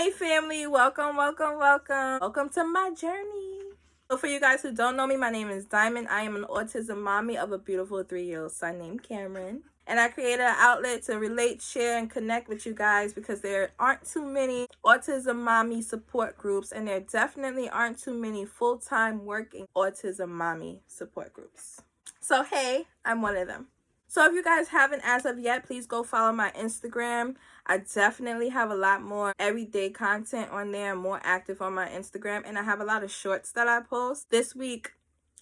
Hey family, welcome to my journey. So for you guys who don't know me, my name is Diamond. I am an autism mommy of a beautiful 3-year-old son named Cameron. And I created an outlet to relate, share, and connect with you guys because there aren't too many autism mommy support groups, and there definitely aren't too many full-time working autism mommy support groups. So hey, I'm one of them. So if you guys haven't as of yet, please go follow my Instagram. I definitely have a lot more everyday content on there. I'm more active on my Instagram, and I have a lot of shorts that I post. This week,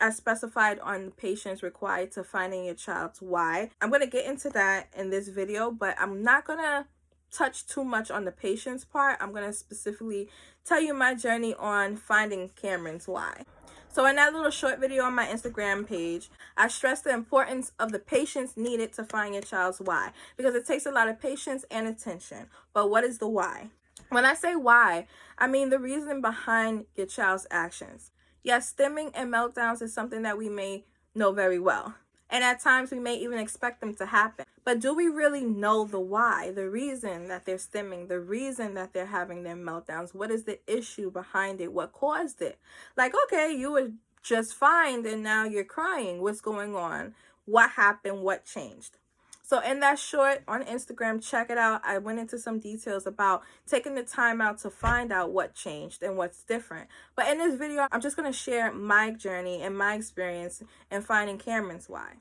I specified on the patients required to finding your child's why. I'm going to get into that in this video, but I'm not going to touch too much on the patient's part. I'm going to specifically tell you my journey on finding Cameron's why. So in that little short video on my Instagram page, I stress the importance of the patience needed to find your child's why, because it takes a lot of patience and attention. But what is the why? When I say why, I mean the reason behind your child's actions. Yes, stimming and meltdowns is something that we may know very well. And at times we may even expect them to happen. But do we really know the why, the reason that they're stimming, the reason that they're having their meltdowns? What is the issue behind it? What caused it? Like, okay, you were just fine and now you're crying. What's going on? What happened? What changed? So in that short on Instagram, check it out. I went into some details about taking the time out to find out what changed and what's different. But in this video, I'm just going to share my journey and my experience in finding Cameron's why.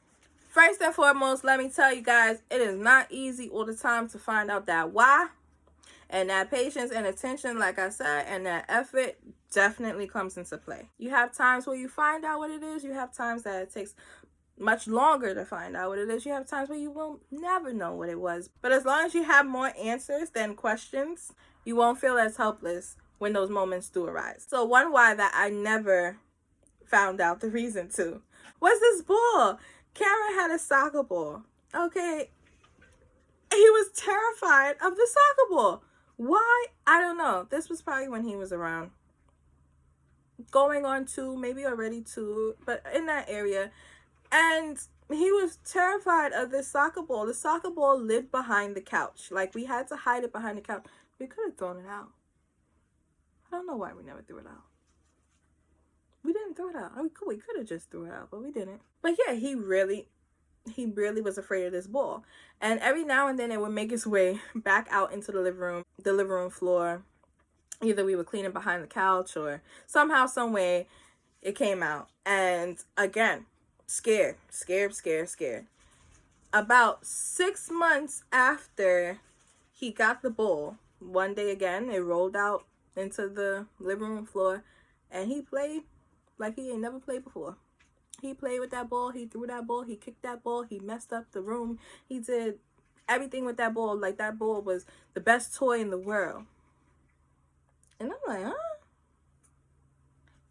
First and foremost, let me tell you guys, it is not easy all the time to find out that why. And that patience and attention, like I said, and that effort definitely comes into play. You have times where you find out what it is. You have times that it takes much longer to find out what it is. You have times where you will never know what it was. But as long as you have more answers than questions, you won't feel as helpless when those moments do arise. So one why that I never found out the reason to was this ball. Cameron had a soccer ball. Okay. He was terrified of the soccer ball. Why? I don't know. This was probably when he was around going on 2, maybe already 2, but in that area. And he was terrified of this soccer ball. The soccer ball lived behind the couch. Like, we had to hide it behind the couch. We could have thrown it out. I don't know why we never threw it out. We didn't throw it out. We could have just threw it out, but we didn't. But yeah, he really was afraid of this ball. And every now and then it would make its way back out into the living room floor. Either we were cleaning behind the couch or somehow, some way it came out. And again, scared. About 6 months after he got the ball, one day again, it rolled out into the living room floor, and he played like he ain't never played before. He played with that ball, he threw that ball, he kicked that ball, he messed up the room, he did everything with that ball, like that ball was the best toy in the world. And I'm like, huh?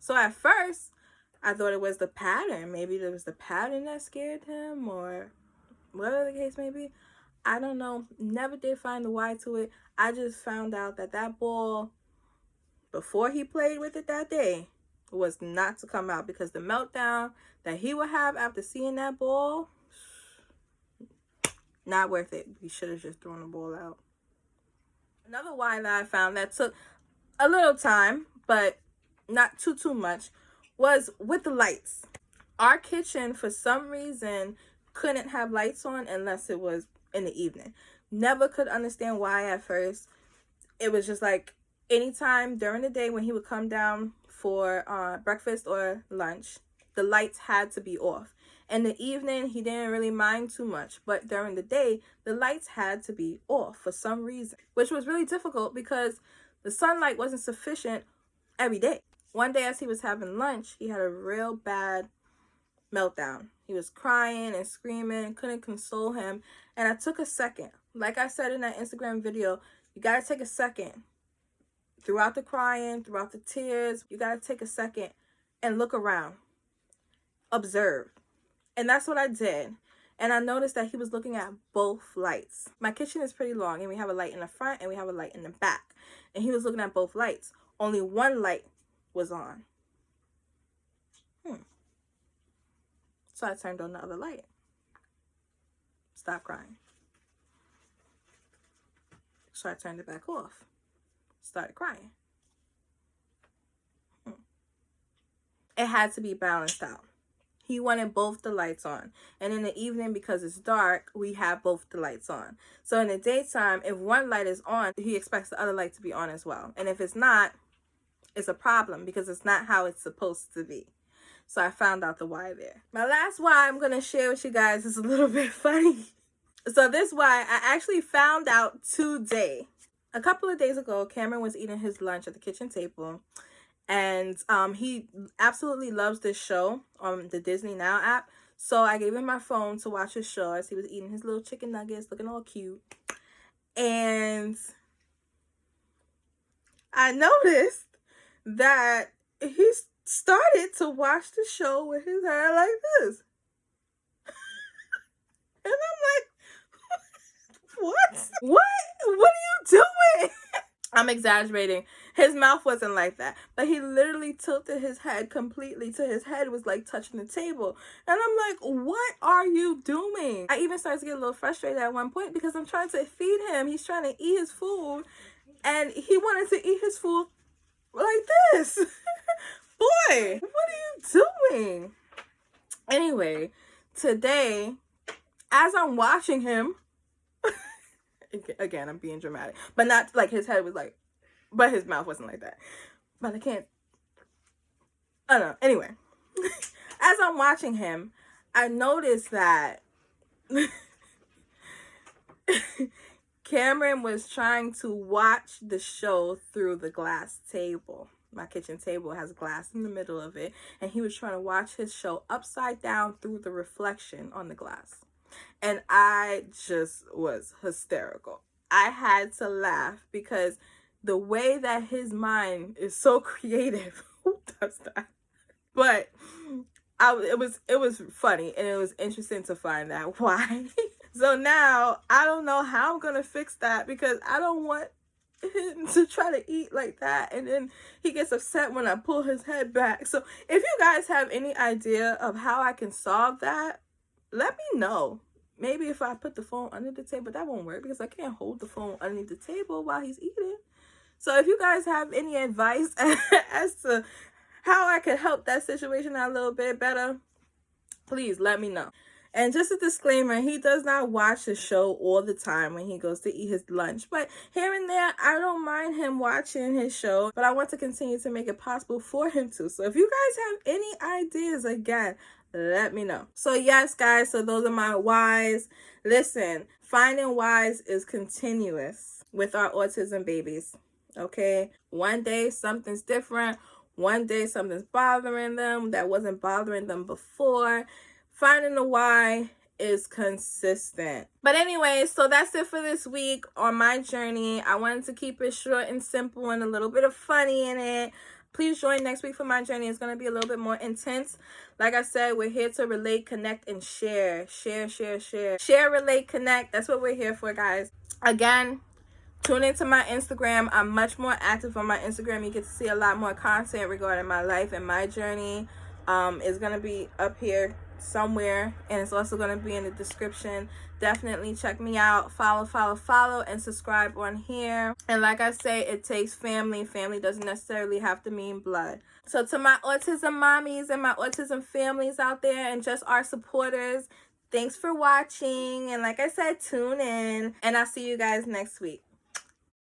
So at first, I thought it was the pattern. Maybe it was the pattern that scared him, or whatever the case may be. I don't know. Never did find the why to it. I just found out that that ball, before he played with it that day, was not to come out, because the meltdown that he would have after seeing that ball, not worth it. We should have just thrown the ball out. Another why that I found that took a little time, but not too much, was with the lights. Our kitchen, for some reason, couldn't have lights on unless it was in the evening. Never could understand why at first. It was just like anytime during the day when he would come down for breakfast or lunch, the lights had to be off. In the evening, he didn't really mind too much, but during the day, the lights had to be off for some reason, which was really difficult because the sunlight wasn't sufficient every day. One day as he was having lunch, he had a real bad meltdown. He was crying and screaming, couldn't console him, and I took a second. Like I said in that Instagram video, you gotta take a second. Throughout the crying, throughout the tears, you gotta take a second and look around. Observe. And that's what I did. And I noticed that he was looking at both lights. My kitchen is pretty long, and we have a light in the front and we have a light in the back. And he was looking at both lights. Only one light was on. So I turned on the other light. Stop crying. So I turned it back off. started crying. It had to be balanced out. He wanted both the lights on. And in the evening, because it's dark, we have both the lights on. So in the daytime, if one light is on, he expects the other light to be on as well. And if it's not, it's a problem because it's not how it's supposed to be. So I found out the why there. My last why I'm going to share with you guys is a little bit funny. So this why I actually found out today. A couple of days ago, Cameron was eating his lunch at the kitchen table. And he absolutely loves this show on the Disney Now app. So I gave him my phone to watch his show as he was eating his little chicken nuggets, looking all cute. And I noticed that he started to watch the show with his hair like this. And I'm like, what? What are you doing? I'm exaggerating. His mouth wasn't like that. But he literally tilted his head completely to his head was like touching the table. And I'm like, what are you doing? I even started to get a little frustrated at one point because I'm trying to feed him. He's trying to eat his food. And he wanted to eat his food like this. Boy, what are you doing? Anyway, today, as I'm watching him, again, I'm being dramatic, but not like his head was like, but his mouth wasn't like that. But I don't know. Anyway, as I'm watching him, I noticed that Cameron was trying to watch the show through the glass table. My kitchen table has glass in the middle of it, and he was trying to watch his show upside down through the reflection on the glass. And I just was hysterical. I had to laugh because the way that his mind is so creative. Who does that? But it was funny, and it was interesting to find out why. So now I don't know how I'm gonna fix that because I don't want him to try to eat like that, and then he gets upset when I pull his head back. So if you guys have any idea of how I can solve that, let me know. Maybe if I put the phone under the table, that won't work because I can't hold the phone underneath the table while he's eating. So if you guys have any advice as to how I could help that situation out a little bit better, please let me know. And just a disclaimer, he does not watch the show all the time when he goes to eat his lunch. But here and there, I don't mind him watching his show. But I want to continue to make it possible for him to. So if you guys have any ideas, again, let me know. So yes, guys, so those are my whys. Listen, finding whys is continuous with our autism babies. Okay? One day, something's different. One day, something's bothering them that wasn't bothering them before. Finding the why is consistent. But anyway, so that's it for this week on my journey. I wanted to keep it short and simple and a little bit of funny in it. Please join next week for my journey. It's going to be a little bit more intense. Like I said, we're here to relate, connect, and share. Share, relate, connect. That's what we're here for, guys. Again, tune into my Instagram. I'm much more active on my Instagram. You get to see a lot more content regarding my life and my journey. It's going to be up here somewhere, and it's also going to be in the description. Definitely check me out. Follow, and subscribe on here. And like I say, it takes family. Family doesn't necessarily have to mean blood. So to my autism mommies and my autism families out there and just our supporters, thanks for watching. And like I said, tune in, and I'll see you guys next week.